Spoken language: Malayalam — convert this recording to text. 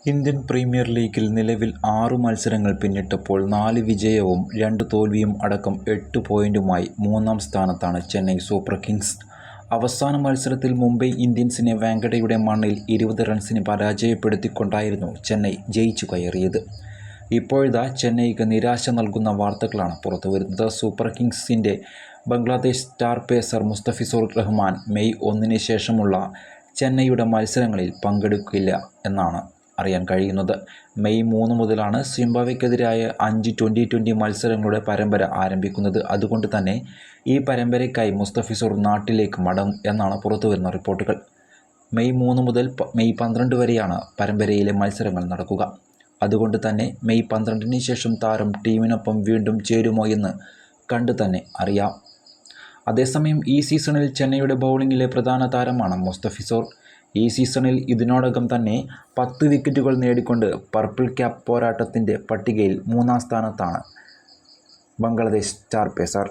ഇന്ത്യൻ പ്രീമിയർ ലീഗിൽ നിലവിൽ 6 മത്സരങ്ങൾ പിന്നിട്ടപ്പോൾ 4 വിജയവും 2 തോൽവിയും അടക്കം 8 പോയിന്റുമായി മൂന്നാം സ്ഥാനത്താണ് ചെന്നൈ സൂപ്പർ കിങ്സ്. അവസാന മത്സരത്തിൽ മുംബൈ ഇന്ത്യൻസിനെ വാങ്കഡയുടെ മണ്ണിൽ 20 റൺസിന് പരാജയപ്പെടുത്തിക്കൊണ്ടായിരുന്നു ചെന്നൈ ജയിച്ചു കയറിയത്. ഇപ്പോഴിതാ ചെന്നൈക്ക് നിരാശ നൽകുന്ന വാർത്തകളാണ് പുറത്തുവരുന്നത്. സൂപ്പർ കിങ്സിൻ്റെ Bangladesh star pacer Mustafizur Rahman May 1 ശേഷമുള്ള ചെന്നൈയുടെ മത്സരങ്ങളിൽ പങ്കെടുക്കില്ല എന്നാണ് അറിയാൻ കഴിയുന്നത്. മെയ് 3 മുതലാണ് സിംബാബ്വെക്കെതിരായ 5 ട്വൻ്റി മത്സരങ്ങളുടെ പരമ്പര ആരംഭിക്കുന്നത്. അതുകൊണ്ട് തന്നെ ഈ പരമ്പരയ്ക്കായി മുസ്തഫിസുർ നാട്ടിലേക്ക് മടങ്ങും എന്നാണ് പുറത്തുവരുന്ന റിപ്പോർട്ടുകൾ. മെയ് 3 മുതൽ മെയ് 12 വരെയാണ് പരമ്പരയിലെ മത്സരങ്ങൾ നടക്കുക. അതുകൊണ്ട് തന്നെ മെയ് 12 ശേഷം താരം ടീമിനൊപ്പം വീണ്ടും ചേരുമോ എന്ന് കണ്ടു തന്നെ അറിയാം. അതേസമയം ഈ സീസണിൽ ചെന്നൈയുടെ ബൗളിങ്ങിലെ പ്രധാന താരമാണ് മുസ്തഫിസുർ. ഈ സീസണിൽ ഇതിനോടകം തന്നെ 10 വിക്കറ്റുകൾ നേടിക്കൊണ്ട് പർപ്പിൾ ക്യാപ്പ് പോരാട്ടത്തിൻ്റെ പട്ടികയിൽ 3-ാം സ്ഥാനത്താണ് ബംഗ്ലാദേശ് സ്റ്റാർ പേസർ.